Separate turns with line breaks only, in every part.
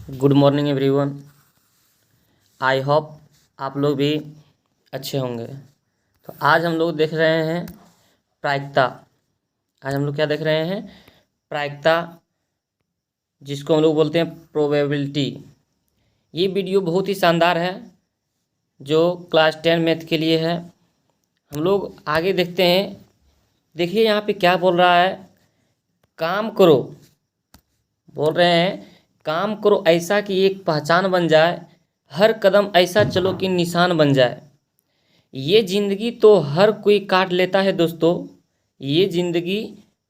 Good morning everyone. I hope आप लोग भी अच्छे होंगे। तो आज हम लोग देख रहे हैं प्रायिकता। आज हम लोग क्या देख रहे हैं? प्रायिकता, जिसको हम लोग बोलते हैं प्रोबेबिलिटी। ये वीडियो बहुत ही शानदार है जो क्लास 10 मैथ के लिए है। हम लोग आगे देखते हैं। देखिए यहाँ पे क्या बोल रहा है, काम करो। बोल रहे हैं काम करो ऐसा कि एक पहचान बन जाए, हर कदम ऐसा चलो कि निशान बन जाए। ये ज़िंदगी तो हर कोई काट लेता है दोस्तों, ये ज़िंदगी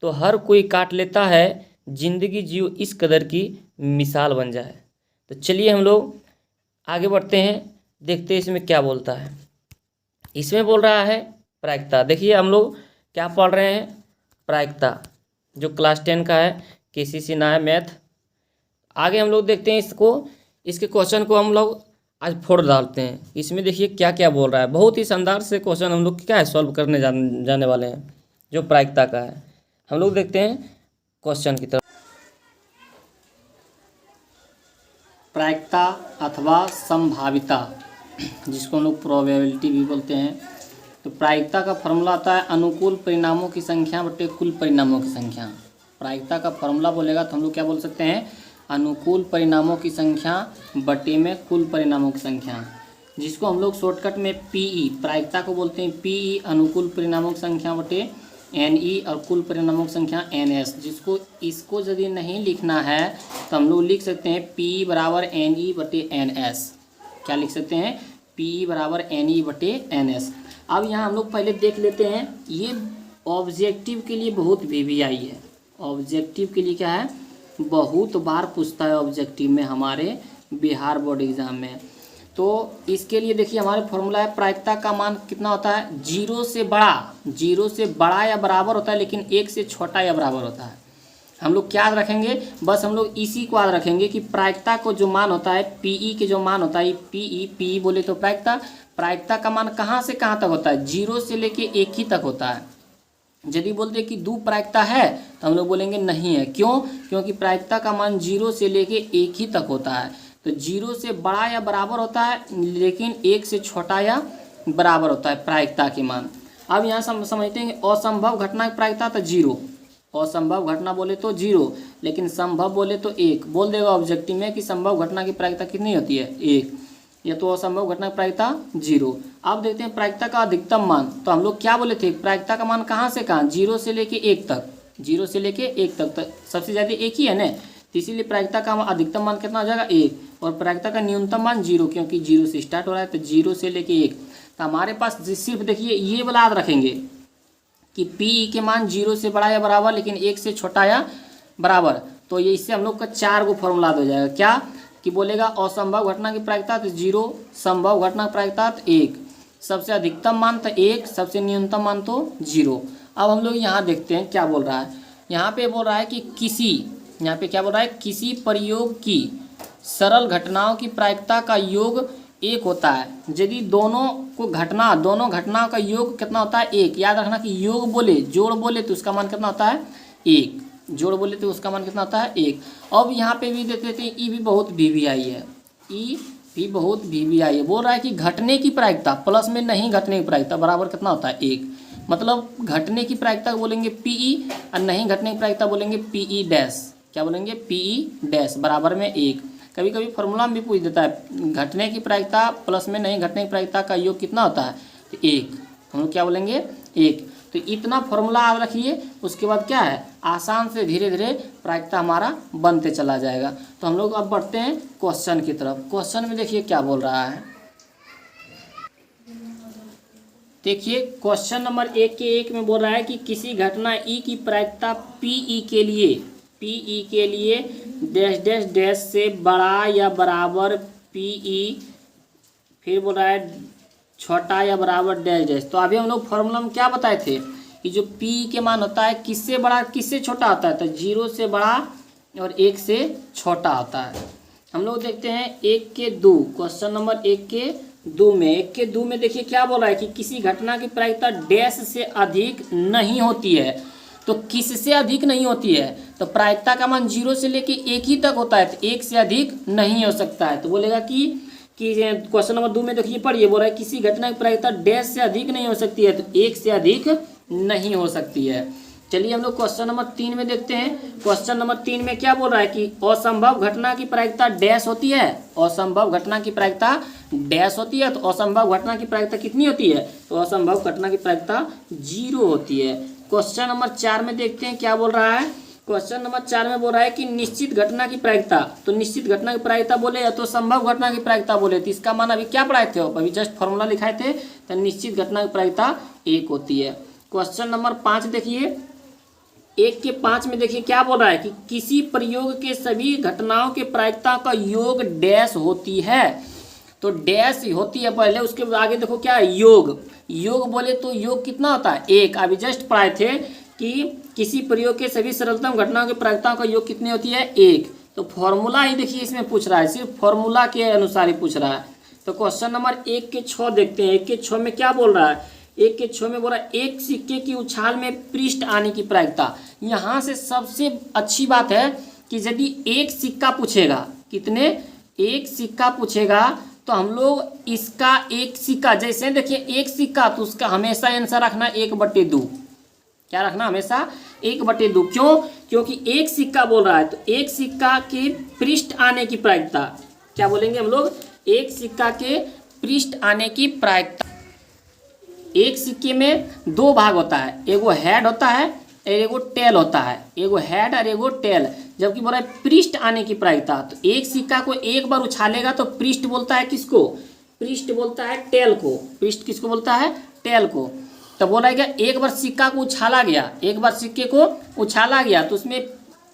तो हर कोई काट लेता है, ज़िंदगी जियो इस कदर की मिसाल बन जाए। तो चलिए हम लोग आगे बढ़ते हैं, देखते हैं इसमें क्या बोलता है। इसमें बोल रहा है प्रायिकता। देखिए हम लोग क्या पढ़ रहे हैं, प्रायिकता, जो क्लास 10 का है, केसीसी ना है मैथ। आगे हम लोग देखते हैं इसको, इसके क्वेश्चन को हम लोग आज फोड़ डालते हैं। इसमें देखिए क्या क्या बोल रहा है। बहुत ही शानदार से क्वेश्चन हम लोग क्या है सॉल्व करने जाने वाले हैं, जो प्रायिकता का है। हम लोग देखते हैं क्वेश्चन की तरफ। प्रायिकता अथवा संभाविता, जिसको हम लोग प्रोबेबिलिटी भी बोलते हैं। तो प्रायिकता का फॉर्मूला आता है अनुकूल परिणामों की संख्या बटे कुल परिणामों की संख्या। प्रायिकता का फॉर्मूला बोलेगा तो हम लोग क्या बोल सकते हैं, अनुकूल परिणामों की संख्या बटे में कुल परिणामों की संख्या, जिसको हम लोग शॉर्टकट में पीई, प्रायिकता को बोलते हैं पीई, अनुकूल परिणामों की संख्या बटे एनई और कुल परिणामों की संख्या एनएस। जिसको इसको यदि नहीं लिखना है तो हम लोग लिख सकते हैं पी बराबर एनई बटे एनएस। क्या लिख सकते हैं? पी बराबर एनई बटे एनएस। अब यहाँ हम लोग पहले देख लेते हैं, ये ऑब्जेक्टिव के लिए बहुत वीवीआई है। ऑब्जेक्टिव के लिए क्या है, बहुत बार पूछता है ऑब्जेक्टिव में हमारे बिहार बोर्ड एग्जाम में। तो इसके लिए देखिए हमारे फॉर्मूला है, प्रायिकता का मान कितना होता है, 0 से बड़ा या बराबर होता है, लेकिन 1 से छोटा या बराबर होता है। हम लोग क्या याद रखेंगे, बस हम लोग इसी को याद रखेंगे कि प्रायिकता को जो मान होता है, पीई के जो मान होता है, पीई बोले तो प्रायिकता का मान कहाँ से कहाँ तक होता है, 0 से लेके 1 ही तक होता है। यदि बोलते कि दो प्रायिकता है तो हम लोग बोलेंगे नहीं है। क्यों? क्योंकि प्रायिकता का मान 0 से लेके 1 ही तक होता है। तो 0 से बड़ा या बराबर होता है, लेकिन 1 से छोटा या बराबर होता है प्रायिकता के मान। अब यहाँ समझते हैं असंभव घटना की प्रायिकता तो 0, असंभव घटना बोले तो 0, लेकिन संभव बोले तो 1। बोल देगा ऑब्जेक्टिव में कि संभव घटना की प्रायिकता कितनी होती है, 1, या तो असंभव घटना की प्रायिकता 0। अब देखते हैं प्रायिकता का अधिकतम मान। तो हम लोग क्या बोले थे, प्रायिकता का मान कहाँ से कहाँ, 0 से लेके 1 तक, 0 से लेके 1 तक, तो सबसे ज़्यादा 1 ही है ना, तो इसीलिए प्रायिकता का अधिकतम मान कितना हो जाएगा, 1। और प्रायिकता का न्यूनतम मान 0, क्योंकि 0 से स्टार्ट हो रहा है, तो 0 से लेके 1। तो हमारे पास सिर्फ देखिए ये वाला याद रखेंगे कि पी के मान 0 से बड़ा या बराबर, लेकिन 1 से छोटा या बराबर। तो ये इससे हम लोग का 4 गो फॉर्मूला हो जाएगा। क्या कि बोलेगा असंभव घटना की प्रायिकता तो 0, संभव घटना की प्रायिकता तो 1, सबसे अधिकतम मान तो 1, सबसे न्यूनतम मान तो 0। अब हम लोग यहाँ देखते हैं क्या बोल रहा है। यहाँ पे बोल रहा है कि यहाँ पे क्या बोल रहा है, किसी प्रयोग की सरल घटनाओं की प्रायिकता का योग 1 होता है यदि दोनों घटनाओं का योग कितना होता है, 1। याद रखना कि योग बोले, जोड़ बोले तो उसका मान कितना होता है, 1। जोड़ बोले तो उसका मान कितना होता है, 1। अब यहाँ पे भी देख लेते हैं, ई भी बहुत वीवीआई है, ई भी बहुत वीवीआई है। बोल रहा है कि घटने की प्रायिकता प्लस में नहीं घटने की प्रायिकता बराबर कितना होता है, 1। मतलब घटने की प्रायिकता बोलेंगे पीई और नहीं घटने की प्रायिकता बोलेंगे पीई डैश। क्या बोलेंगे, पीई डैश बराबर में 1। कभी कभी फॉर्मूला में भी पूछ देता है, घटने की प्रायिकता प्लस में नहीं घटने की प्रायिकता का योग कितना होता है, तो 1। हम लोग क्या बोलेंगे, 1। तो इतना फॉर्मूला आप रखिए, उसके बाद क्या है, आसान से धीरे धीरे प्रायिकता हमारा बनते चला जाएगा। तो हम लोग अब बढ़ते हैं क्वेश्चन की तरफ। क्वेश्चन में देखिए क्या बोल रहा है। देखिए क्वेश्चन नंबर 1 में बोल रहा है कि किसी घटना ई की प्रायिकता पीई के लिए डैश डैश डैश से बड़ा या बराबर पीई, फिर बोल रहा है छोटा या बराबर डैश डैश। तो अभी हम लोग फॉर्मूला में क्या बताए थे कि जो पी के मान होता है किससे बड़ा किससे छोटा होता है, तो 0 से बड़ा और 1 से छोटा होता है। हम लोग देखते हैं 1 के 2, क्वेश्चन नंबर 1 के 2 में, 1 के 2 में देखिए क्या बोल रहा है कि किसी घटना की प्रायिकता डैश से अधिक नहीं होती है। तो किससे अधिक नहीं होती है, तो प्रायिकता का मान 0 से लेके 1 ही तक होता है, तो 1 से अधिक नहीं हो सकता है। तो बोलेगा कि क्वेश्चन नंबर 2 में देखिए पढ़िए, बोल रहा है किसी घटना की प्रायिकता डैश से अधिक नहीं हो सकती है, तो 1 से अधिक नहीं हो सकती है। चलिए हम लोग क्वेश्चन नंबर 3 में देखते हैं। क्वेश्चन नंबर 3 में क्या बोल रहा है कि असंभव घटना की प्रायिकता डैश होती है, असंभव घटना की प्रायिकता डैश होती है। तो असंभव घटना की प्रायिकता कितनी होती है, तो असंभव घटना की प्रायिकता 0 होती है। क्वेश्चन नंबर 4 में देखते हैं क्या बोल रहा है। क्वेश्चन नंबर 4 में बोल रहा है कि निश्चित घटना की प्रायिकता, तो निश्चित घटना की प्रायिकता बोले या तो संभव घटना की प्रायिकता बोले, तो इसका मान अभी क्या पढ़ाए थे, अभी जस्ट फॉर्मूला लिखाए थे, तो निश्चित घटना की प्रायिकता 1 होती है। क्वेश्चन नंबर 5 देखिए, 1 के 5 में देखिए क्या बोल रहा है कि किसी प्रयोग के सभी घटनाओं के प्रायिकता का योग डैश होती है। तो डैश होती है पहले, उसके आगे देखो क्या है, योग। योग बोले तो योग कितना होता है, 1। अभी जस्ट पढ़ाए थे कि किसी प्रयोग के सभी सरलतम घटनाओं के प्रायिकताओं का योग कितनी होती है, 1। तो फॉर्मूला ही देखिए इसमें पूछ रहा है, सिर्फ फॉर्मूला के अनुसार ही पूछ रहा है। तो क्वेश्चन नंबर 1 के 6 देखते हैं। 1 के 6 में क्या बोल रहा है, 1 के 6 में बोल रहा है एक सिक्के की उछाल में पृष्ठ आने की प्रायिकता। यहाँ से सबसे अच्छी बात है कि यदि एक सिक्का पूछेगा, कितने, एक सिक्का पूछेगा, तो हम लोग इसका एक सिक्का, जैसे देखिए एक सिक्का, तो उसका हमेशा आंसर रखना 1/2। क्या रखना, हमेशा 1/2। क्यों, क्योंकि एक सिक्का बोल रहा है, तो एक सिक्का के पृष्ठ आने की प्रायिकता क्या बोलेंगे हम लोग, एक सिक्का के पृष्ठ आने की प्रायिकता। एक सिक्के में 2 भाग होता है, एगो हेड होता है और एगो टेल होता है, एगो हेड और एगो टेल। जबकि बोला है पृष्ठ आने की प्रायिकता, तो एक सिक्का को एक बार उछालेगा तो पृष्ठ बोलता है किसको, पृष्ठ बोलता है टेल को। पृष्ठ किसको बोलता है, टेल को। तो बोला गया एक बार सिक्का को उछाला गया, एक बार सिक्के को उछाला गया, तो उसमें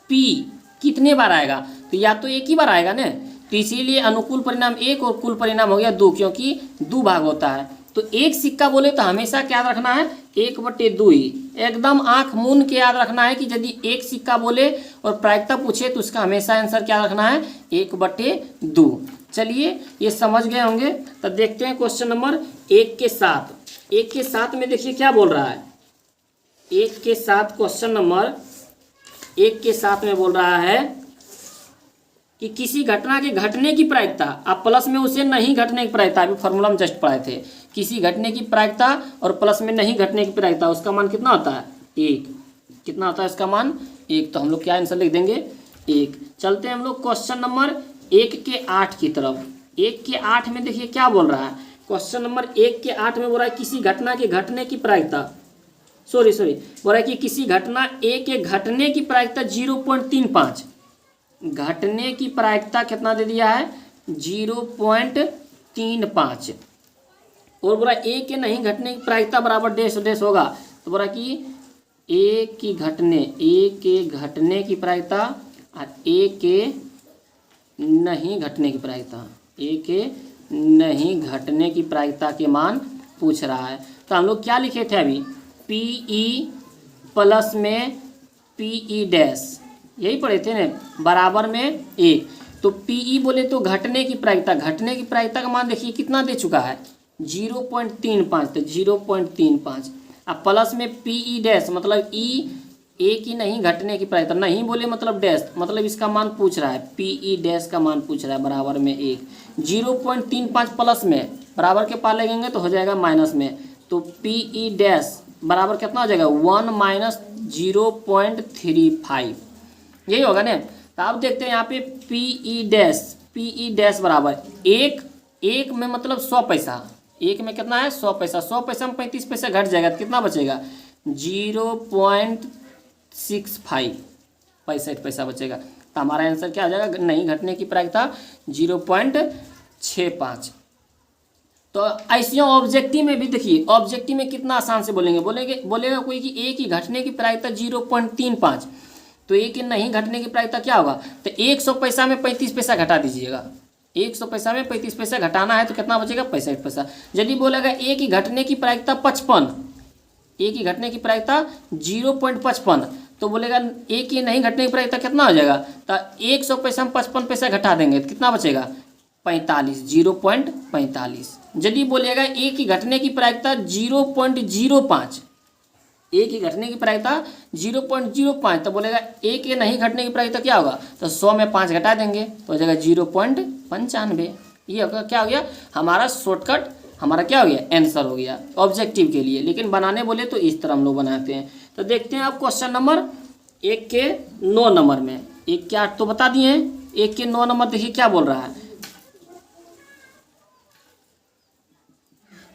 पी कितने बार आएगा, तो या तो एक ही बार आएगा ना। तो इसीलिए अनुकूल परिणाम 1 और कुल परिणाम हो गया 2, क्योंकि 2 भाग होता है। तो एक सिक्का बोले तो हमेशा क्या याद रखना है, 1/2 ही। एकदम आंख मूंद के याद रखना है कि यदि एक सिक्का बोले और प्रायिकता पूछे तो उसका हमेशा आंसर क्या रखना है, 1/2। चलिए ये समझ गए होंगे। तो देखते हैं क्वेश्चन नंबर 1 के 7। 1 के 7 में देखिए क्या बोल रहा है, 1 के 7 क्वेश्चन नंबर 1 के 7 में बोल रहा है कि किसी घटना के घटने की प्रायिकता, आप प्लस में उसे नहीं घटने की प्रायिकता, अभी फॉर्मूला में जस्ट पढ़ाए थे, किसी घटने की प्रायिकता और प्लस में नहीं घटने की प्रायिकता, उसका मान कितना होता है, 1। कितना होता है इसका मान, 1। तो हम लोग क्या आंसर लिख देंगे, 1। चलते हैं हम लोग क्वेश्चन नंबर 1 के 8 की तरफ। 1 के 8 में देखिए क्या बोल रहा है, क्वेश्चन नंबर 1 के 8 में बोल रहा है किसी घटना के घटने की प्रायिकता, बोल रहा है कि किसी घटना ए के घटने की प्रायिकता 0.35, घटने की प्रायिकता कितना दे दिया है, 0.35। और बोला ए के नहीं घटने की प्रायिकता बराबर डैश डैश होगा। तो बोला कि ए के घटने की प्रायिकता और ए के नहीं घटने की प्रायिकता, ए के नहीं घटने की प्रायिकता के मान पूछ रहा है। तो हम लोग क्या लिखे थे अभी, पीई प्लस में पीई डैश, यही पढ़े थे ना, बराबर में 1। तो पीई बोले तो घटने की प्रायिकता, घटने की प्रायिकता का मान देखिए कितना दे चुका है, 0.35। तो 0.35 अब प्लस में पीई डैश, मतलब ई ए की नहीं घटने की प्रायिकता, नहीं बोले मतलब डैश, मतलब इसका मान पूछ रहा है, पीई डैश का मान पूछ रहा है, बराबर में 1। 0.35 प्लस में बराबर के पास लगेंगे तो हो जाएगा माइनस में, तो पीई डैश बराबर कितना हो जाएगा, 1 - 0.35, यही होगा ना। तो आप देखते हैं यहाँ पे पीई डैश बराबर 1 में मतलब 100 पैसा, 1 में कितना है, 100 पैसा, 100 पैसा में 35 पैसा घट जाएगा तो कितना बचेगा, 0.65 पैसा बचेगा। तो हमारा आंसर क्या हो जाएगा, नहीं घटने की प्रायिकता 0.65। तो ऐसे ऑब्जेक्टिव में भी देखिए, ऑब्जेक्टिव में कितना आसान से बोलेगा कोई कि ए की घटने की प्रायिकता 0.35, तो ए की नहीं घटने की प्रायिकता क्या होगा, तो 100 पैसा में 35 पैसा घटा दीजिएगा, 100 पैसा में 35 पैसा घटाना है तो कितना बचेगा, 65 पैसा। यदि बोलेगा ए की घटने की प्रायिकता 55, ए की घटने की प्रायिकता 0.55, तो बोलेगा ए की नहीं घटने की प्रायिकता कितना हो जाएगा, तो 100 पैसा में 55 पैसा घटा देंगे तो कितना बचेगा, 45, 0.45। यदि बोलेगा ए की घटने की प्रायिकता 0.05, ए की घटने की प्रायिकता 0.05, तो बोलेगा ए के नहीं घटने की प्रायिकता क्या होगा, तो 100 में 5 घटा देंगे तो हो जाएगा 0.95। ये होगा क्या हो गया हमारा शॉर्टकट, हमारा क्या हो गया आंसर हो गया ऑब्जेक्टिव के लिए। लेकिन बनाने बोले तो इस तरह हम लोग बनाते हैं। तो देखते हैं आप क्वेश्चन नंबर 1 के 9 नंबर में, 1 के 8 तो बता दिए हैं, 1 के 9 नंबर देखिए क्या बोल रहा है।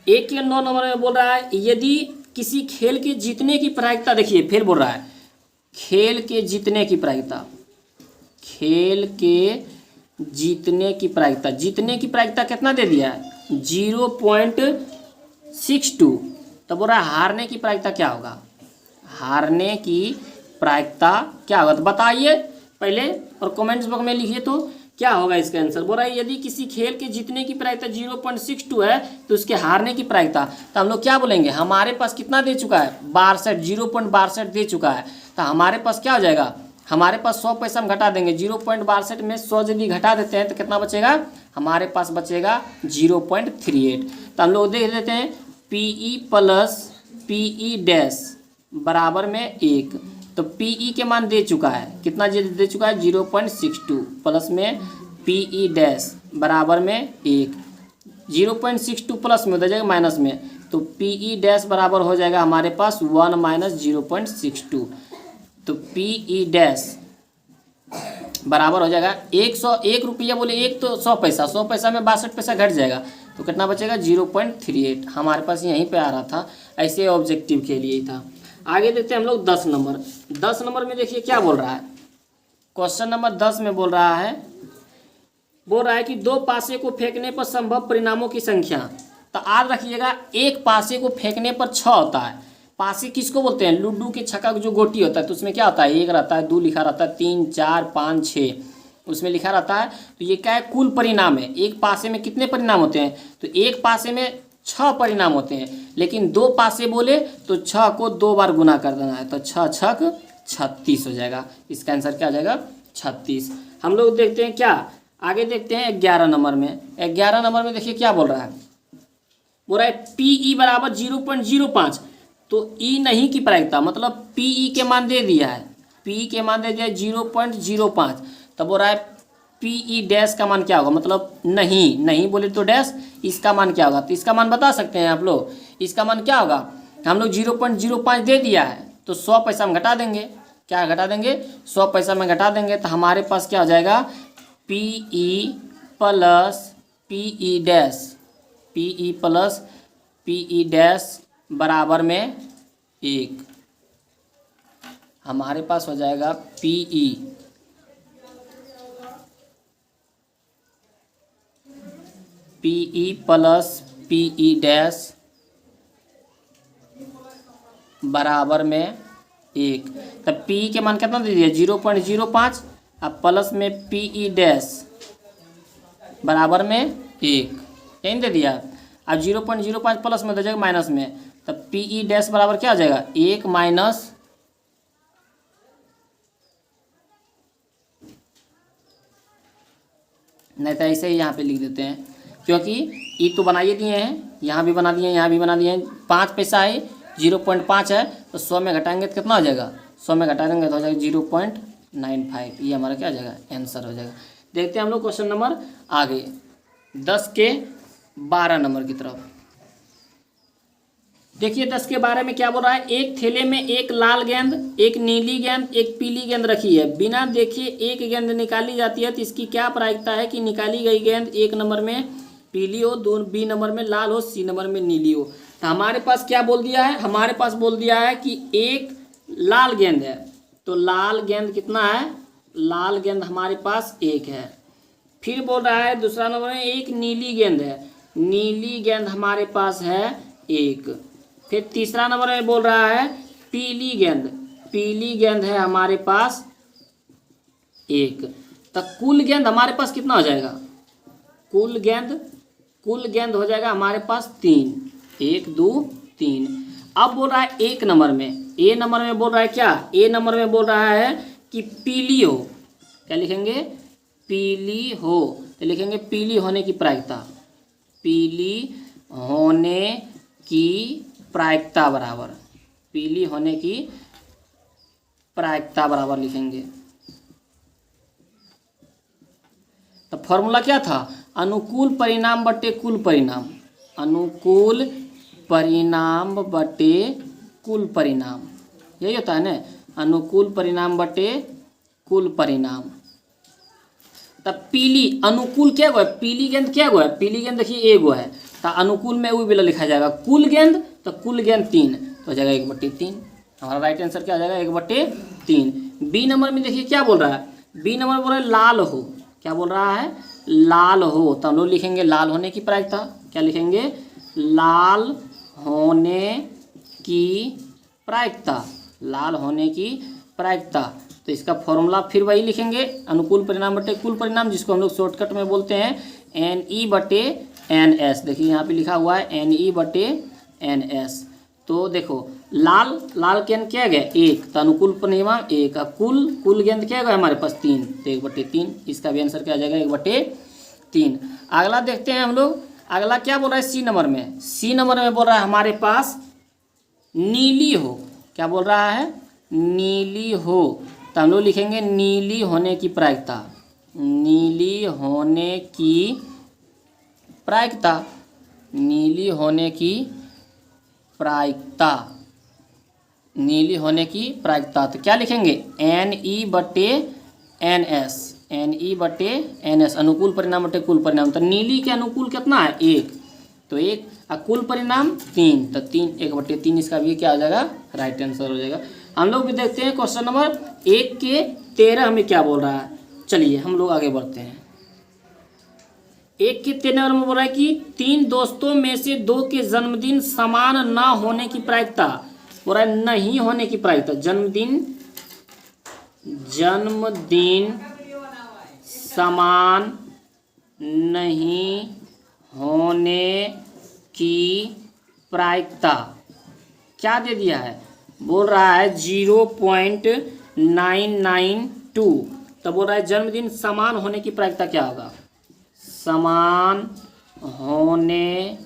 1 के 9 नंबर में बोल रहा है यदि किसी खेल के जीतने की प्रायिकता, देखिए फिर बोल रहा है खेल के जीतने की प्रायिकता, खेल के जीतने की प्रायिकता, जीतने की प्रायिकता कितना दे दिया है 0.62, तो बोल रहा है हारने की प्रायिकता क्या होगा, हारने की प्रायिकता क्या होगा, तो बताइए पहले और कमेंट्स बॉक्स में लिखिए तो क्या होगा इसका आंसर। बोल रहा है यदि किसी खेल के जीतने की प्रायिकता 0.62 है तो उसके हारने की प्रायिकता, तो हम लोग क्या बोलेंगे हमारे पास कितना दे चुका है 62, 0.62 दे चुका है, तो हमारे पास क्या हो जाएगा, हमारे पास 100 पैसा हम घटा देंगे, 0.62 में 100 यदि घटा देते हैं तो कितना बचेगा, हमारे पास बचेगा 0.38। तो हम लोग देख लेते हैं PE प्लस PE डैश बराबर में 1, तो PE के मान दे चुका है, कितना दे चुका है 0.62 प्लस में PE डैश बराबर में 1, 0.62 प्लस में हो जाएगा माइनस में, तो PE डैश बराबर हो जाएगा हमारे पास 1 माइनस 0.62, तो PE डैश बराबर हो जाएगा 101 रुपया, बोले एक तो 100 पैसा, 100 पैसा में 62 पैसा घट जाएगा तो कितना बचेगा 0.38। हमारे पास यहीं पे आ रहा था, ऐसे ऑब्जेक्टिव के लिए ही था। आगे देखते हैं हम लोग 10 नंबर। 10 नंबर में देखिए क्या बोल रहा है, क्वेश्चन नंबर 10 में बोल रहा है कि 2 पासे को फेंकने पर संभव परिणामों की संख्या। तो याद रखिएगा एक पासे को फेंकने पर 6 होता है। पासे किसको बोलते हैं, लूडो के छक्का जो गोटी होता है तो उसमें क्या होता है 1 रहता है, 2 लिखा रहता है, 3 4 5 6 उसमें लिखा रहता है। तो ये क्या है कुल परिणाम है, एक पासे में कितने परिणाम होते हैं, तो एक पासे में 6 परिणाम होते हैं, लेकिन 2 पासे बोले तो 6 को 2 बार गुना कर देना है, तो 6 छक 36 हो जाएगा। इसका आंसर क्या आ जाएगा 36। हम लोग देखते हैं क्या आगे, देखते हैं 11 नंबर में। 11 नंबर में देखिए क्या बोल रहा है, बोल रहा है PE बराबर 0.05, तो E नहीं की प्रायिकता, मतलब PE के मान दे दिया है, PE के मान दे दिया है 0.05, तब बोल रहा है PE डैश का मान क्या होगा, मतलब नहीं बोले तो डैश, इसका मान क्या होगा, तो इसका मान बता सकते हैं आप लोग, इसका मान क्या होगा, हम लोग 0.05 दे दिया है तो 100 पैसा हम घटा देंगे, क्या घटा देंगे 100 पैसा में घटा देंगे, तो हमारे पास क्या हो जाएगा PE plus PE dash, PE plus PE dash बराबर में 1, हमारे पास हो जाएगा PE प्लस PE डैश बराबर में 1, तब PE के मान कितना दे दिया 0.05, अब प्लस में PE डैश बराबर में 1 यही दे दिया। अब 0.05 प्लस में दे जाएगा माइनस में, तब PE डैश बराबर क्या हो जाएगा 1 माइनस नहीं तो ऐसे ही यहाँ पे लिख देते हैं, क्योंकि ई तो बनाइए दिए हैं, यहाँ भी बना दिए हैं, यहाँ भी बना दिए हैं। 5 पैसा है 0.5 है तो 100 में घटाएंगे तो कितना हो जाएगा, 100 में घटा देंगे तो हो जाएगा 0.95। ये हमारा क्या हो जाएगा आंसर हो जाएगा। देखते हैं हम लोग क्वेश्चन नंबर आगे 10 के 12 नंबर की तरफ। देखिए 10 के 12 में क्या बोल रहा है, एक थैले में एक लाल गेंद, एक नीली गेंद, एक पीली गेंद रखी है, बिना देखे एक गेंद निकाली जाती है तो इसकी क्या प्रायिकता है कि निकाली गई गेंद 1 नंबर में पीली हो, 2 B नंबर में लाल हो, C नंबर में नीली हो। तो हमारे पास क्या बोल दिया है, हमारे पास बोल दिया है कि एक लाल गेंद है, तो लाल गेंद कितना है, लाल गेंद हमारे पास 1 है। फिर बोल रहा है दूसरा नंबर में एक नीली गेंद है, नीली गेंद हमारे पास है 1। फिर तीसरा नंबर में बोल रहा है पीली गेंद, पीली गेंद है हमारे पास 1। तो कुल गेंद हमारे पास कितना हो जाएगा, कुल गेंद हो जाएगा हमारे पास 3, 1 2 3। अब बोल रहा है एक नंबर में, ए नंबर में बोल रहा है क्या, ए नंबर में बोल रहा है कि पीली हो, क्या लिखेंगे पीली हो, तो लिखेंगे पीली होने की प्रायिकता, पीली होने की प्रायिकता बराबर पीली होने की प्रायिकता बराबर लिखेंगे। तो फॉर्मूला क्या था, अनुकूल परिणाम बटे कुल परिणाम, अनुकूल परिणाम बटे कुल परिणाम, यही होता है ना, अनुकूल परिणाम बटे कुल परिणाम। तब पीली अनुकूल क्या गो है, पीली गेंद क्या गो है, पीली गेंद देखिए ए गो है, तो अनुकूल में वो बिला लिखा जाएगा, कुल गेंद तो कुल गेंद 3, तो हो जाएगा 1/3। हमारा राइट आंसर क्या आ जाएगा, 1/3। बी नंबर में देखिए क्या बोल रहा है, बी नंबर बोल रहा है लाल हो, क्या बोल रहा है, लाल हो, तो हम लोग लिखेंगे लाल होने की प्रायिकता, क्या लिखेंगे, लाल होने की प्रायिकता, लाल होने की प्रायिकता। तो इसका फॉर्मूला फिर वही लिखेंगे, अनुकूल परिणाम बटे कुल परिणाम, जिसको हम लोग शॉर्टकट में बोलते हैं NE/NS। देखिए यहाँ पे लिखा हुआ है NE/NS। तो देखो लाल लाल गेंद क्या गया 1, तो अनुकूल परिणाम 1, कुल गेंद क्या गया हमारे पास 3, तो 1/3। इसका भी आंसर क्या आ जाएगा, 1/3। अगला देखते हैं हम लोग, अगला क्या बोल रहा है सी नंबर में, सी नंबर में बोल रहा है हमारे पास नीली हो, क्या बोल रहा है, नीली हो, तो हम लोग लिखेंगे नीली होने की प्रायिकता, नीली होने की प्रायिकता, नीली होने की प्रायिकता, नीली होने की प्रायिकता। तो क्या लिखेंगे NE/NS, NE/NS, अनुकूल परिणाम बटे कुल परिणाम। तो नीली के अनुकूल कितना है 1, तो 1, और कुल परिणाम 3, तो 3, 1/3। इसका भी क्या आ जाएगा, राइट आंसर हो जाएगा। हम लोग भी देखते हैं क्वेश्चन नंबर 1 के 13 हमें क्या बोल रहा है। चलिए हम लोग आगे बढ़ते हैं। 1 के 13 में बोल रहा है कि 3 दोस्तों में से 2 के जन्मदिन समान न होने की प्रायिकता, बोल रहा है नहीं होने की प्रायिकता, जन्मदिन समान नहीं होने की प्रायिकता क्या दे दिया है, बोल रहा है 0.992। तो बोल रहा है जन्मदिन समान होने की प्रायिकता क्या होगा, समान होने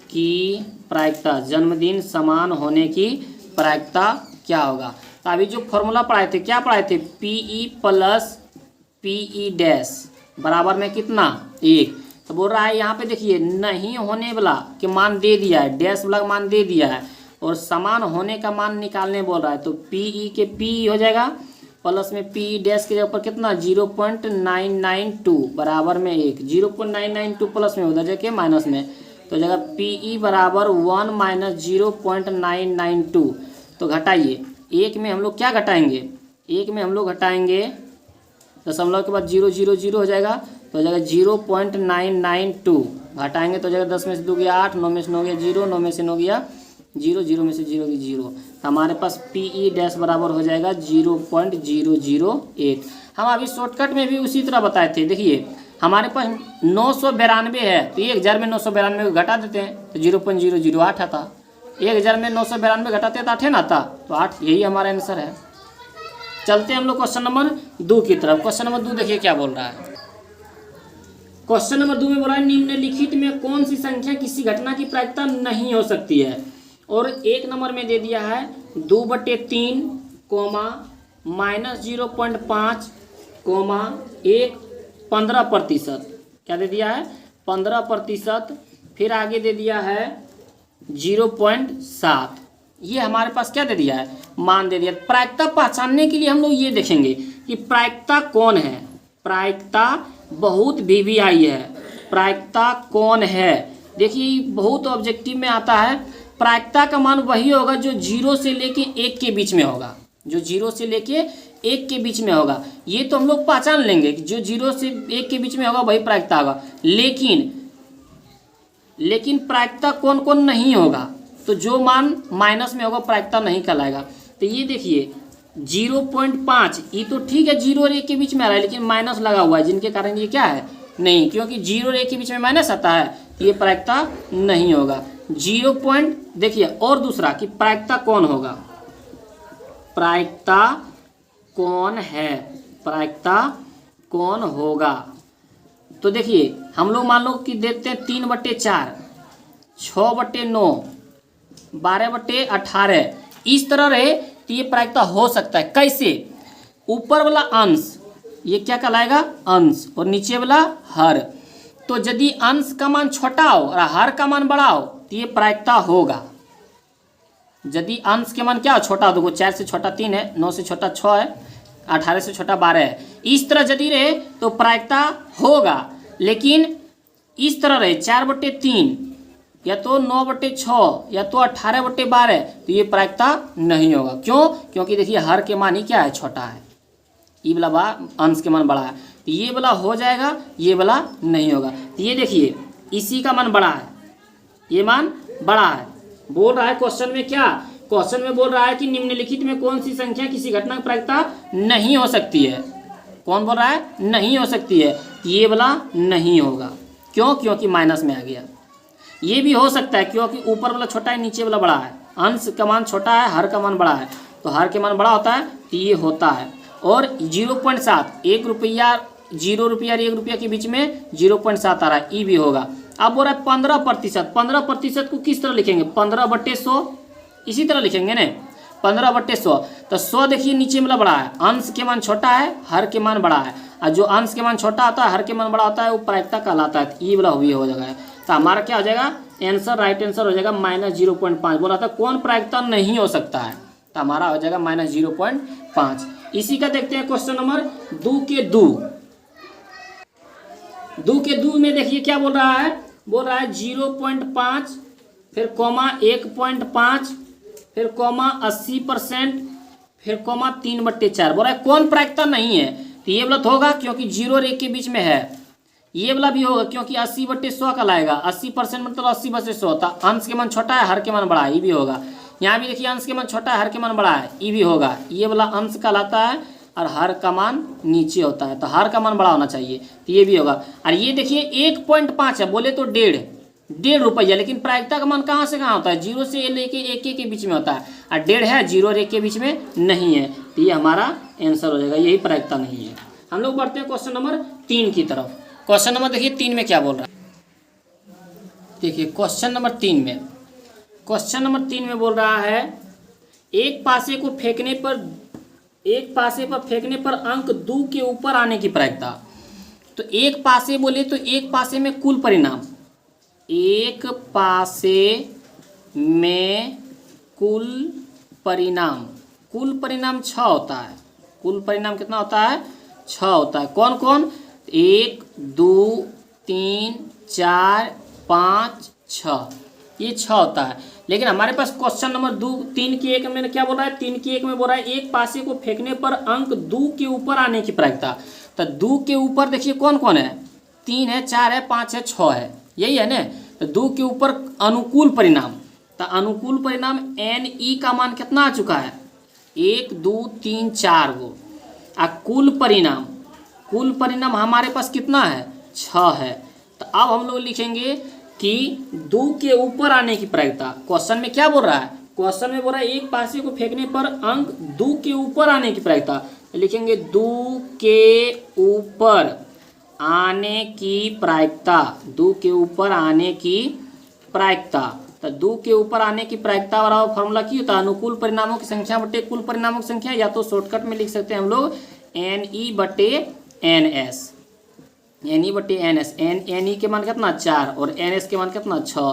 की प्रायिकता, जन्मदिन समान होने की प्रायिकता क्या होगा। तो अभी जो फॉर्मूला पढ़ाए थे, क्या पढ़ाए थे, PE + PE' बराबर में कितना 1। तो बोल रहा है यहाँ पे देखिए नहीं होने वाला के मान दे दिया है, डैश वाला मान दे दिया है, और समान होने का मान निकालने बोल रहा है। तो PE के PE हो जाएगा, प्लस में PE' के ऊपर कितना 0.992 बराबर में 1, 0.992 प्लस में उधर जाके माइनस में, तो जगह PE बराबर 1 - 0.992। तो घटाइए, 1 में हम लोग क्या घटाएंगे, 1 में हम लोग घटाएंगे दशमलव के बाद 0 0 0 हो जाएगा, तो हो जाएगा 0.992, घटाएंगे तो हो जाएगा 10 में से 2 गया 8, 9 में से 9 गया 0, 9 में से 9 गया 0, 0 में से 0 गया 0। तो हमारे पास PE' बराबर हो जाएगा 0.008। हम अभी शॉर्टकट में भी उसी तरह बताए थे। देखिए हमारे पास 992 है, तो 1000 में 992 को घटा देते हैं तो 0.008 आता, 1000 में 992 घटाते तो 8 है ना आता, तो 8 यही हमारा आंसर है। चलते हैं हम लोग क्वेश्चन नंबर 2 की तरफ। क्वेश्चन नंबर 2 देखिए क्या बोल रहा है। क्वेश्चन नंबर 2 में बोला है निम्नलिखित में कौन सी संख्या किसी घटना की प्रायिकता नहीं हो सकती है, और 1 नंबर में दे दिया है 2/3, -0.5, 1 15%, क्या दे दिया है 15%, फिर आगे दे दिया है 0.7। ये हमारे पास क्या दे दिया है, मान दे दिया। प्रायिकता पहचानने के लिए हम लोग ये देखेंगे कि प्रायिकता कौन है, प्रायिकता बहुत VVI है, प्रायिकता कौन है। देखिए बहुत ऑब्जेक्टिव में आता है, प्रायिकता का मान वही होगा जो 0 से लेके 1 के बीच में होगा, जो 0 से लेके 1 के बीच में होगा। ये तो हम लोग पहचान लेंगे कि जो 0 से 1 के बीच में होगा वही प्रायिकता होगा, लेकिन प्रायिकता कौन कौन नहीं होगा, तो जो मान माइनस में होगा प्रायिकता नहीं कहलाएगा। तो ये देखिए 0.5, ये तो ठीक है 0 और 1 के बीच में आ रहा है, लेकिन माइनस लगा हुआ है, जिनके कारण ये क्या है नहीं, क्योंकि 0 और 1 के बीच में माइनस आता है, ये प्रायिकता नहीं होगा। 0. देखिए और दूसरा कि प्रायिकता कौन होगा, प्रायिकता कौन है, प्रायिकता कौन होगा। तो देखिए हम लोग मान लो कि देखते हैं 3/4, 6/9, 12/18, इस तरह रहे तो ये प्रायिकता हो सकता है। कैसे? ऊपर वाला अंश ये क्या कहलाएगा? अंश, और नीचे वाला हर। तो यदि अंश का मान छोटा हो और हर का मान बड़ा हो तो ये प्रायिकता होगा। यदि अंश के मान क्या हो? छोटा हो, देखो 4 से छोटा 3 है, 9 से छोटा 6 है, 18 से छोटा 12 है। इस तरह यदि रहे तो प्रायिकता होगा। लेकिन इस तरह रहे 4/3 या तो 9/6 या तो 18/12 तो ये प्रायिकता नहीं होगा। क्यों? क्योंकि देखिए हर के मान ही क्या है? छोटा है। ये वाला अंश के मान बड़ा है तो ये वाला हो जाएगा, ये वाला नहीं होगा। तो ये देखिए इसी का मान बड़ा है, ये मान बड़ा है। बोल रहा है क्वेश्चन में क्या? क्वेश्चन में बोल रहा है कि निम्नलिखित में कौन सी संख्या किसी घटना की प्रायिकता नहीं हो सकती है। कौन बोल रहा है? नहीं हो सकती है। ये वाला नहीं होगा। क्यों? क्योंकि माइनस में आ गया। ये भी हो सकता है क्योंकि ऊपर वाला छोटा है, नीचे वाला बड़ा है। अंश का मान छोटा है, हर का मान बड़ा है, तो हर के मान बड़ा होता है तो ये होता है। और 0.7, 1 रुपया 0 रुपया और 1 रुपया के बीच में 0.7 आ रहा है, ये भी होगा। अब बोल रहा है 15%। 15% को किस तरह लिखेंगे? 15/100 इसी तरह लिखेंगे ना, 15/100। तो 100 देखिए नीचे वाला बड़ा है, अंश के मान छोटा है, हर के मान बड़ा है, और जो अंश के मान छोटा होता है, हर के मान बड़ा होता है, वो प्रायिकता कहलाता है। ये वाला भी हो जाएगा। तो हमारा क्या हो जाएगा? आंसर, राइट आंसर हो जाएगा -0.5। बोला था कौन प्रायिकता नहीं हो सकता है, तो हमारा हो जाएगा -0.5। इसी का देखते हैं क्वेश्चन नंबर 2 के 2। 2 के 2 में देखिए क्या बोल रहा है? बोल रहा है 0.5, फिर कॉमा 1.5, फिर कॉमा 80%, फिर कॉमा 3/4। बोल रहा है कौन प्रायिकता नहीं है? तो ये वाला तो होगा क्योंकि 0 और 1 के बीच में है। ये वाला भी होगा क्योंकि 80/100 का लाएगा। 80% मतलब 80/100 होता। अंश के मान छोटा है, हर के मान बड़ा है, ये भी होगा। यहाँ भी देखिए अंश के मान छोटा है, हर के मान बड़ा है, ये भी होगा। ये वाला अंश का लाता है और हर का मान नीचे होता है, तो हर का मान बड़ा होना चाहिए, तो ये भी होगा। और ये देखिए 1.5 है, बोले तो 1.5 रुपया, लेकिन प्रायिकता का मान कहाँ से कहाँ होता है? 0 से लेके 1 के बीच में होता है, और 1.5 है, 0 और 1 के बीच में नहीं है, तो ये हमारा आंसर हो जाएगा। यही प्रायिकता नहीं है। हम लोग बढ़ते हैं क्वेश्चन नंबर 3 की तरफ। क्वेश्चन नंबर देखिए 3 में क्या बोल रहा है। देखिए क्वेश्चन नंबर 3 में बोल रहा है एक पासे पर फेंकने पर अंक 2 के ऊपर आने की प्रायिकता। तो एक पासे बोले तो एक पासे में कुल परिणाम, एक पासे में कुल परिणाम 6 होता है। कुल परिणाम कितना होता है? 6 होता है। कौन कौन? 1 2 3 4 5 6, ये 6 होता है। लेकिन हमारे पास क्वेश्चन नंबर 3 के 1 में क्या बोल रहा है? 3 के 1 में बोल रहा है एक पासे को फेंकने पर अंक 2 के ऊपर आने की प्रायिकता। तो 2 के ऊपर देखिए कौन कौन है? 3 है, 4 है, 5 है, 6 है, यही है ना। तो 2 के ऊपर अनुकूल परिणाम, तो अनुकूल परिणाम NE का मान कितना आ चुका है? 1 2 3 4 गो। कुल परिणाम हमारे पास कितना है? 6 है। तो अब हम लोग लिखेंगे कि 2 के ऊपर आने की प्रायिकता। क्वेश्चन में क्या बोल रहा है? क्वेश्चन में बोल रहा है एक पासे को फेंकने पर अंक 2 के ऊपर आने की प्रायिकता। तो लिखेंगे 2 के ऊपर आने की प्रायिकता। 2 के ऊपर आने की प्रायिकता। तो 2 के ऊपर आने की प्रायिकता वाला फॉर्मूला क्या होता है? अनुकूल परिणामों की संख्या बटे कुल परिणामों की संख्या, या तो शॉर्टकट में लिख सकते हैं हम लोग NE/NS। NE/NS। NE के मान कितना? 4, और NS के मान कितना? 6।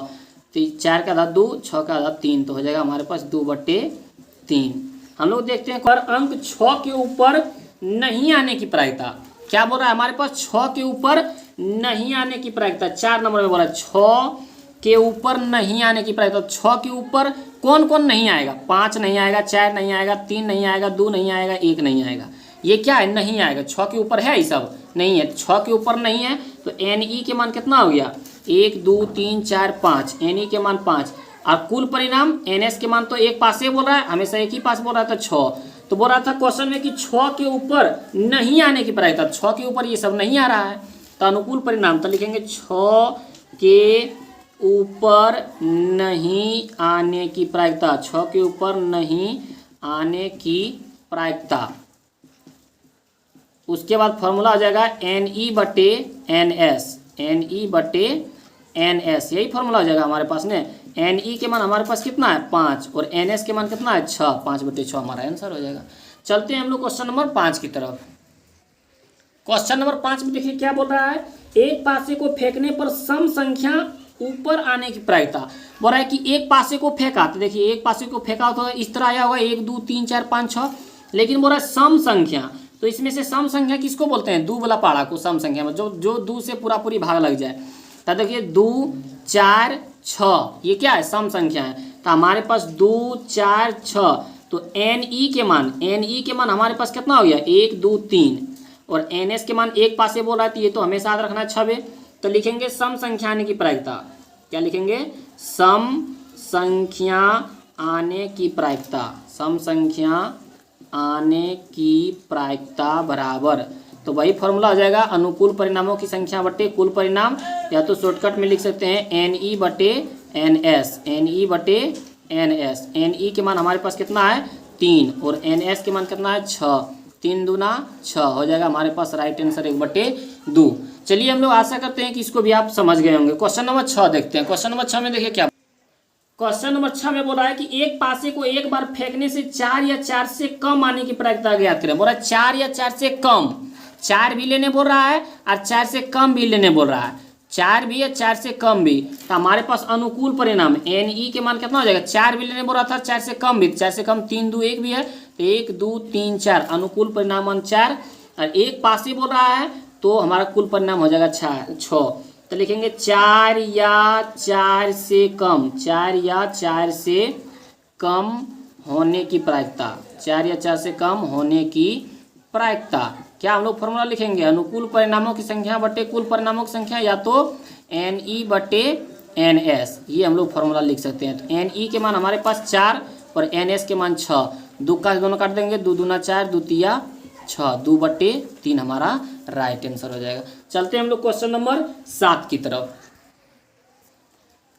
तो 4 का आधा 2, 6 का आधा 3, तो हो जाएगा हमारे पास 2/3। हम लोग देखते हैं पर अंक 6 के ऊपर नहीं आने की प्रायिकता। क्या बोल रहा है हमारे पास? 6 के ऊपर नहीं आने की प्रायिकता। 4 नंबर में बोल रहा है 6 के ऊपर नहीं आने की प्रायिकता। 6 के ऊपर कौन कौन नहीं आएगा? 5 नहीं आएगा, 4 नहीं आएगा, 3 नहीं आएगा, 2 नहीं आएगा, 1 नहीं आएगा। ये क्या है? नहीं आएगा। 6 के ऊपर है, ये सब नहीं है। 6 के ऊपर नहीं है तो NE के मान कितना हो गया? 1 2 3 4 5, NE के मान 5। और कुल परिणाम NS के मान तो एक पासे बोल रहा है, हमेशा एक ही पास बोल रहा था 6। तो बोल रहा था क्वेश्चन में कि 6 के ऊपर नहीं आने की प्रायिकता। 6 के ऊपर ये सब नहीं आ रहा है, तो अनुकूल परिणाम तो लिखेंगे 6 के ऊपर नहीं आने की प्रायिकता। 6 के ऊपर नहीं आने की प्रायिकता। उसके बाद फॉर्मूला आ जाएगा NE/NS। NE/NS। NS, यही फॉर्मूला हो जाएगा हमारे पास ने। NE के मान हमारे पास कितना है 5 और NS के मान कितना है 6, 5/6 हमारा आंसर हो जाएगा। चलते हैं हम लोग क्वेश्चन नंबर 5 की तरफ। क्वेश्चन नंबर 5 में देखिए क्या बोल रहा है, एक पासे को फेंकने पर सम संख्या ऊपर आने की प्रायिकता। बोल रहा है कि एक पासे को फेंका, तो देखिए एक पासे को फेंका तो इस तरह आया होगा 1 2 3 4 5 6, लेकिन बोल रहा है सम संख्या, तो इसमें से सम संख्या किसको बोलते हैं, दो वाला पाड़ा को सम संख्या में, जो दो से पूरा पूरी भाग लग जाए। तो देखिए 2 4 6 ये क्या है सम संख्या है, तो हमारे पास 2 4 6, तो NE के मान हमारे पास कितना हो गया 1 2 3, और NS के मान एक पासे बोल रहा है, तो ये तो हमेशा याद रखना है 6। तो लिखेंगे सम संख्या आने की प्रायिकता, क्या लिखेंगे, सम संख्या आने की प्रायिकता, सम संख्या आने की प्रायिकता बराबर, तो वही फॉर्मूला हो जाएगा अनुकूल परिणामों की संख्या बटे कुल परिणाम, या तो शॉर्टकट में लिख सकते हैं NE/NS, NE/NS। NE के मान हमारे पास कितना है 3 और NS के मान कितना है 6, 3 दूना 6 हो जाएगा हमारे पास राइट आंसर 1/2। चलिए हम लोग आशा करते हैं कि इसको भी आप समझ गए होंगे। क्वेश्चन नंबर 6 देखते हैं। क्वेश्चन नंबर 6 में देखिए क्या, क्वेश्चन नंबर 6 में बोल रहा है कि एक पासे को एक बार फेंकने से 4 या 4 से कम आने की प्रायिकता ज्ञात करें। बोल रहा है 4 या 4 से कम, 4 भी लेने बोल रहा है और 4 से कम भी लेने बोल रहा है, 4 भी या 4 से कम भी। तो हमारे पास अनुकूल परिणाम NE के मान कितना हो जाएगा, 4 भी लेने बोल रहा था 4 से कम भी, 4 से कम 3 2 1 भी है, तो 1 2 3 4 अनुकूल परिणाम 4, और एक पासे बोल रहा है तो हमारा कुल परिणाम हो जाएगा 6। तो लिखेंगे 4 या 4 से कम, 4 या 4 से कम होने की प्रायिकता, 4 या 4 से कम होने की प्रायिकता। क्या हम लोग फॉर्मूला लिखेंगे, अनुकूल परिणामों की संख्या बटे कुल परिणामों की संख्या, या तो NE/NS, ये हम लोग फॉर्मूला लिख सकते हैं। तो NE के मान हमारे पास 4 और NS के मान 6, दो का दोनों काट देंगे, 2 दूना 4 2 तिया 6, 2/3 हमारा राइट आंसर हो जाएगा। चलते हैं हम लोग क्वेश्चन नंबर 7 की तरफ।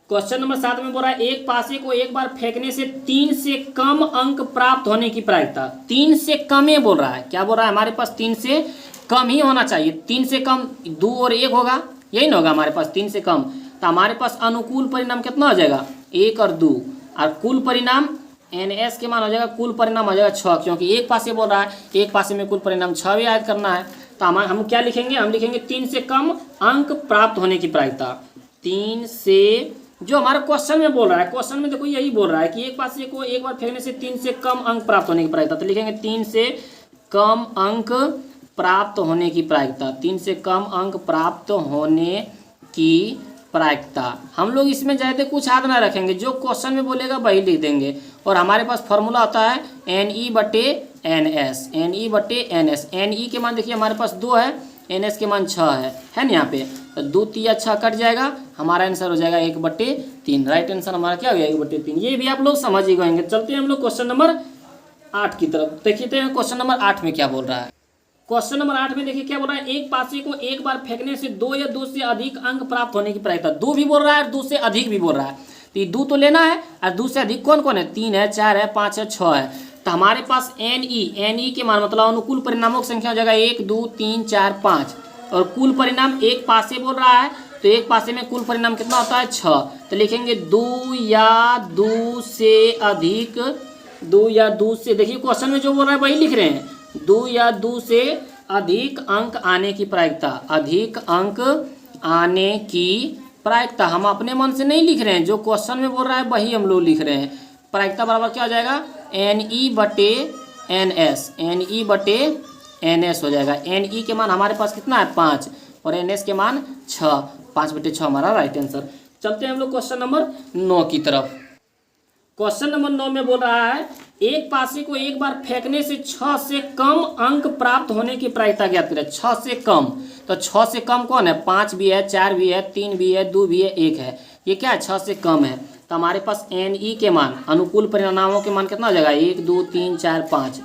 क्वेश्चन नंबर 7 में बोल रहा है एक पासे को एक बार फेंकने से 3 से कम अंक प्राप्त होने की प्रायिकता। 3 से कम ही बोल रहा है, क्या बोल रहा है, हमारे पास 3 से कम ही होना चाहिए, 3 से कम 2 और 1 होगा, यही ना होगा हमारे पास 3 से कम। तो हमारे पास अनुकूल परिणाम कितना हो जाएगा 1 और 2, और कुल परिणाम NS के मान हो जाएगा, कुल परिणाम हो जाएगा 6, क्योंकि एक पासे बोल रहा है, एक पासे में कुल परिणाम 6 भी याद करना है। तो हम क्या लिखेंगे, हम लिखेंगे 3 से कम अंक प्राप्त होने की प्रायिकता। 3 से, जो हमारा क्वेश्चन में बोल रहा है, क्वेश्चन में देखो यही बोल रहा है कि एक पासे को एक बार फेंकने से 3 से कम अंक प्राप्त होने की प्रायिकता, तो लिखेंगे 3 से कम अंक प्राप्त होने की प्रायिकता, 3 से कम अंक प्राप्त होने की प्रायिकता। हम लोग इसमें ज़्यादा कुछ याद ना रखेंगे, जो क्वेश्चन में बोलेगा वही लिख देंगे, और हमारे पास फॉर्मूला होता है NE/NS, NE/NS। NE के मान देखिए हमारे पास 2 है, NS के मान 6 है ना यहाँ पे, तो 2 3 6 कट जाएगा, हमारा आंसर हो जाएगा 1/3। राइट आंसर हमारा क्या हो गया 1/3, ये भी आप लोग समझ ही गएंगे। चलते हैं हम लोग क्वेश्चन नंबर 8 की तरफ। देखते हैं क्वेश्चन नंबर 8 में क्या बोल रहा है। क्वेश्चन नंबर 8 में देखिए क्या बोल रहा है, एक पासे को एक बार फेंकने से 2 या 2 से अधिक अंक प्राप्त होने की प्रायिकता। 2 भी बोल रहा है और 2 से अधिक भी बोल रहा है, तो ये 2 तो लेना है, और 2 से अधिक कौन कौन है, 3 है 4 है 5 है 6 है। तो हमारे पास NE के मान मतलब अनुकूल परिणामों की संख्या हो जाएगा 1 2 3 4 5, और कुल परिणाम एक पासे बोल रहा है, तो एक पासे में कुल परिणाम कितना होता है 6, तो लिखेंगे 2 या 2 से अधिक, 2 या 2 से, देखिए क्वेश्चन में जो बोल रहा है वही लिख रहे हैं, 2 या 2 से अधिक अंक आने की प्रायिकता, अधिक अंक आने की प्रायिकता। हम अपने मन से नहीं लिख रहे हैं, जो क्वेश्चन में बोल रहा है वही हम लोग लिख रहे हैं। प्रायिकता बराबर क्या हो जाएगा NE/NS, NE/NS हो जाएगा। NE के मान हमारे पास कितना है 5, और NS के मान 6, 5/6 हमारा राइट आंसर। चलते हैं हम लोग क्वेश्चन नंबर 9 की तरफ। क्वेश्चन नंबर 9 में बोल रहा है एक पासे को एक बार फेंकने से 6 से कम अंक प्राप्त होने की प्रायिकता ज्ञात करें। 6 से कम, तो 6 से कम कौन है, 5 भी है 4 भी है 3 भी है 2 भी है 1 है, ये क्या है 6 से कम है। तो हमारे पास NE के मान अनुकूल परिणामों के मान कितना हो जाएगा 1 2 3 4 5,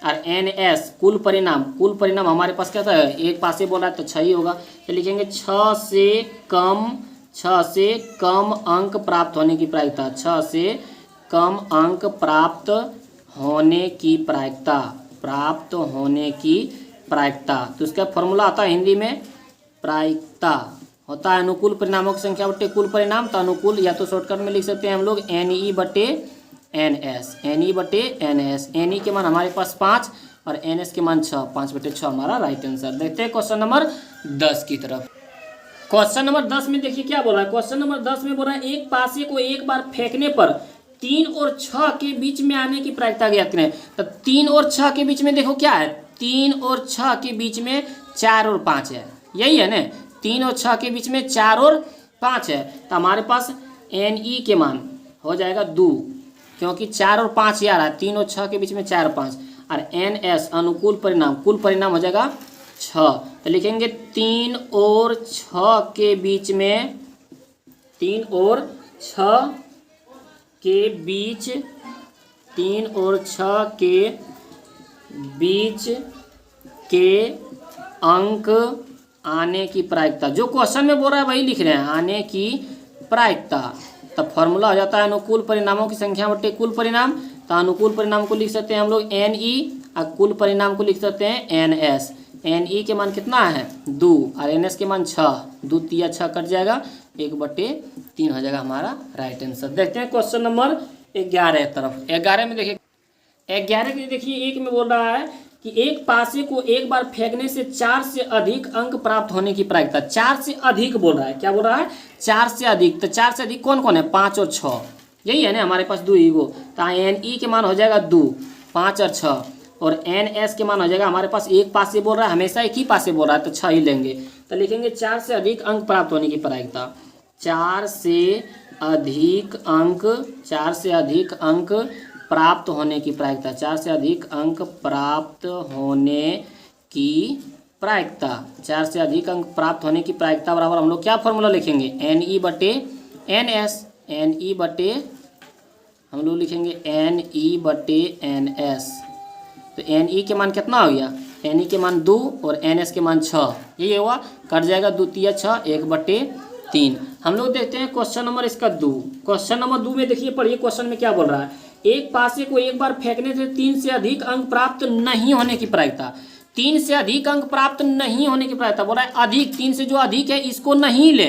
और NS कुल परिणाम हमारे पास क्या था, एक पासे बोला है तो 6 ही होगा, तो लिखेंगे 6 से कम अंक प्राप्त होने की प्रायिकता, 6 से कम अंक प्राप्त होने की प्रायिकता। तो इसका फॉर्मूला आता है हिंदी में प्रायिकता होता है अनुकूल परिणामों की संख्या बटे कुल परिणाम, तो अनुकूल या तो शॉर्टकट में लिख सकते हैं हम लोग NE बटे NS, NE बटे NS। NE के मान हमारे पास 5 और NS के मान 6, 5 बटे 6 हमारा राइट आंसर। देखते हैं क्वेश्चन नंबर 10 की तरफ। क्वेश्चन नंबर 10 में देखिए क्या बोल रहा है। क्वेश्चन नंबर 10 में बोल रहा है एक पासे को एक बार फेंकने पर 3 और 6 के बीच में आने की प्रायिकता ज्ञात करें। तो 3 और 6 के बीच में देखो क्या है, 3 और 6 के बीच में 4 और 5 है, यही है ना। 3 और 6 के बीच में 4 और 5 है, तो हमारे पास NE के मान हो जाएगा 2, क्योंकि 4 और 5 यार है, 3 और 6 के बीच में 4 और 5। और NS अनुकूल परिणाम, कुल परिणाम हो जाएगा 6। तो लिखेंगे 3 और 6 के बीच में, 3 और 6 के बीच, 3 और 6 के बीच के अंक आने की प्रायिकता, जो क्वेश्चन में बोल रहा है वही लिख रहे हैं, आने की प्रायिकता। तब फॉर्मूला हो जाता है अनुकूल परिणामों की संख्या बटे कुल परिणाम। तो अनुकूल परिणाम को लिख सकते हैं हम लोग NE और कुल परिणाम को लिख सकते हैं NS। NE के मान कितना है 2 और NS के मान 6, 2 3 6 कट जाएगा, 1/3 हो जाएगा हमारा राइट आंसर। देखते हैं क्वेश्चन नंबर 11 तरफ। 11 में देखिए, 11 के देखिए एक में बोल रहा है कि एक पासे को एक बार फेंकने से 4 से अधिक अंक प्राप्त होने की प्रायिकता। 4 से अधिक बोल रहा है, क्या बोल रहा है 4 से अधिक। तो 4 से अधिक कौन कौन है, 5 और 6, यही है ना हमारे पास 2 ईगो। तो NE के मान हो जाएगा 2, 5 और 6, और NS के मान हो जाएगा हमारे पास, एक पासे बोल रहा है, हमेशा एक ही पासे बोल रहा है तो 6 ही लेंगे। तो लिखेंगे 4 से अधिक अंक प्राप्त होने की प्रायिकता। 4 से अधिक अंक, 4 से अधिक अंक प्राप्त होने की प्रायिकता, 4 से अधिक अंक प्राप्त होने की प्रायिकता, 4 से अधिक अंक प्राप्त होने की प्रायिकता बराबर हम लोग क्या फॉर्मूला लिखेंगे, NE बटे NS। NE बटे हम लोग लिखेंगे NE बटे NS। तो NE के मान कितना हो गया, NE के मान 2 और NS के मान 6, यही हुआ, कट जाएगा 2 3 6, 1/3। हम लोग देखते हैं क्वेश्चन नंबर इसका 2। क्वेश्चन नंबर 2 में देखिए, पढ़िए क्वेश्चन में क्या बोल रहा है। एक पासे को एक बार फेंकने से 3 से अधिक अंक प्राप्त नहीं होने की प्रायिकता। 3 से अधिक अंक प्राप्त नहीं होने की प्रायिकता बोल रहा है अधिक, 3 से जो अधिक है इसको नहीं ले।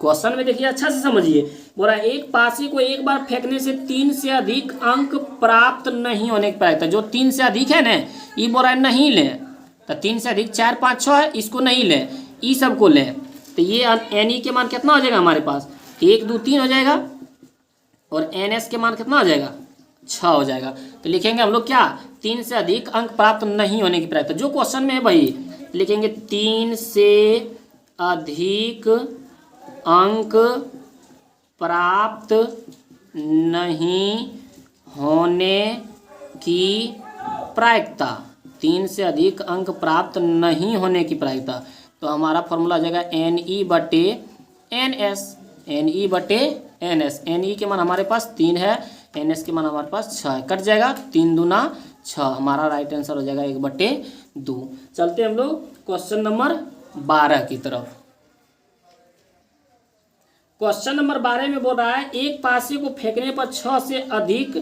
क्वेश्चन में देखिए अच्छा से समझिए, बोल रहा है एक पासे को एक बार फेंकने से 3 से अधिक अंक प्राप्त नहीं होने की प्रायिकता। जो 3 से अधिक है ना, ये बोल रहा है नहीं ले। तो 3 से अधिक 4 5 6 है, इसको नहीं ले, ई सबको ले। तो ये NE के मान कितना हो जाएगा हमारे पास, 1 2 3 हो जाएगा, और NS के मान कितना हो जाएगा 6 हो जाएगा। तो लिखेंगे हम लोग क्या, 3 से अधिक अंक प्राप्त नहीं होने की प्रायिकता, जो क्वेश्चन में है वही लिखेंगे। 3 से अधिक अंक प्राप्त नहीं होने की प्रायिकता, 3 से अधिक अंक प्राप्त नहीं होने की प्रायिकता। तो हमारा फॉर्मूला हो जाएगा NE बटे NS। NE बटे NS। NE के मान हमारे पास 3 है, NS के मान हमारे पास 6 है, कट जाएगा 3 दूना 6, हमारा राइट आंसर हो जाएगा 1/2। चलते हम लोग क्वेश्चन नंबर 12 की तरफ। क्वेश्चन नंबर 12 में बोल रहा है एक पासे को फेंकने पर 6 से अधिक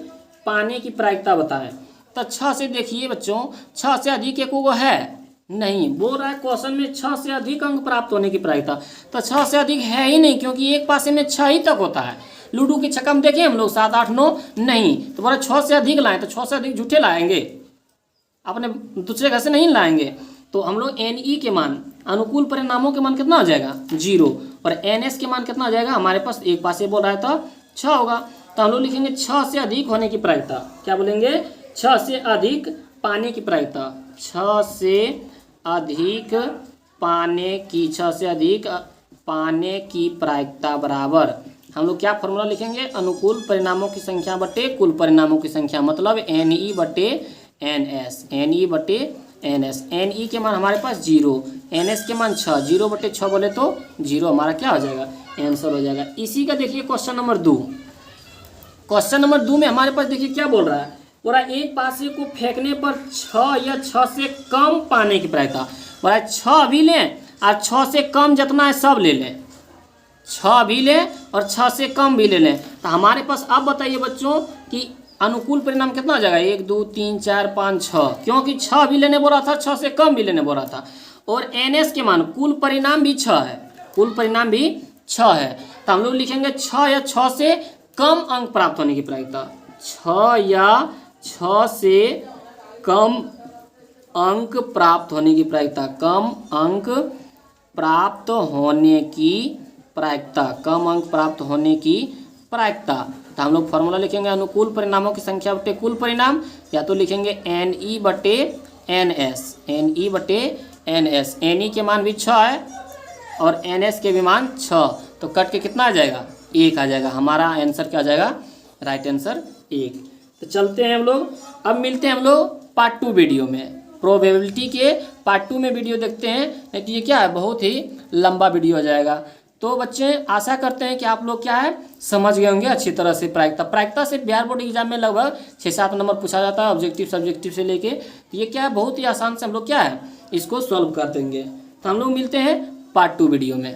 पाने की प्रायिकता बताएं। तो 6 से देखिए बच्चों, 6 से अधिक एक वो है नहीं, बोल रहा है क्वेश्चन में 6 से अधिक अंक प्राप्त होने की प्रायिकता। तो 6 से अधिक है ही नहीं, क्योंकि एक पासे में 6 ही तक होता है। लूडो की छक्का में देखें हम लोग 7 8 9 नहीं, तो बोला 6 से अधिक लाएं, तो 6 से अधिक झूठे लाएंगे, अपने दूसरे घर से नहीं लाएंगे। तो हम लोग NE के मान, अनुकूल परिणामों के मान कितना हो जाएगा 0, और NS के मान कितना हो जाएगा हमारे पास, एक पासे बोल रहा है तो 6 होगा। तो हम लोग लिखेंगे 6 से अधिक होने की प्रायिकता, क्या बोलेंगे 6 से अधिक पाने की प्रायिकता, 6 से अधिक पाने की, 6 से अधिक पाने की प्रायिकता बराबर हम लोग क्या फॉर्मूला लिखेंगे, अनुकूल परिणामों की संख्या बटे कुल परिणामों की संख्या, मतलब NE बटे NS। NE बटे NS। NE के मान हमारे पास 0, NS के मान 6, 0/6 बोले तो 0 हमारा क्या हो जाएगा, आंसर हो जाएगा। इसी का देखिए क्वेश्चन नंबर 2। क्वेश्चन नंबर 2 में हमारे पास देखिए क्या बोल रहा है, बोला एक पासे को फेंकने पर 6 या 6 से कम पाने की प्रायिकता। बोला 6 भी लें और 6 से कम जितना है सब ले लें, 6 भी लें और 6 से कम भी ले लें। तो हमारे पास अब बताइए बच्चों कि अनुकूल परिणाम कितना हो जाएगा, 1 2 3 4 5 6, क्योंकि 6 भी लेने बोला था, 6 से कम भी लेने बोला था। और NS के मान, कुल परिणाम भी 6 है, कुल परिणाम भी 6 है। तो हम लोग लिखेंगे 6 या 6 से कम अंक प्राप्त होने की प्रायिकता। 6 या 6 से कम अंक प्राप्त होने की प्रायिकता, कम अंक प्राप्त होने की प्रायिकता, कम अंक प्राप्त होने की प्रायिकता। तो हम लोग फॉर्मूला लिखेंगे अनुकूल परिणामों की संख्या बटे कुल परिणाम, या तो लिखेंगे NE बटे NS, NE बटे NS। NE के मान भी 6 है और NS के भी मान 6, तो कट के कितना आ जाएगा, 1 आ जाएगा। हमारा आंसर क्या आ जाएगा, राइट आंसर 1। तो चलते हैं हम लोग, अब मिलते हैं हम लोग पार्ट 2 वीडियो में। प्रोबेबिलिटी के पार्ट 2 में वीडियो देखते हैं कि ये क्या है, बहुत ही लंबा वीडियो हो जाएगा। तो बच्चे आशा करते हैं कि आप लोग क्या है समझ गए होंगे अच्छी तरह से। प्रायिकता से बिहार बोर्ड एग्जाम में लगभग 6-7 नंबर पूछा जाता है ऑब्जेक्टिव सब्जेक्टिव से लेके। तो ये क्या है बहुत ही आसान से हम लोग क्या है इसको सॉल्व कर देंगे। तो हम लोग मिलते हैं पार्ट 2 वीडियो में।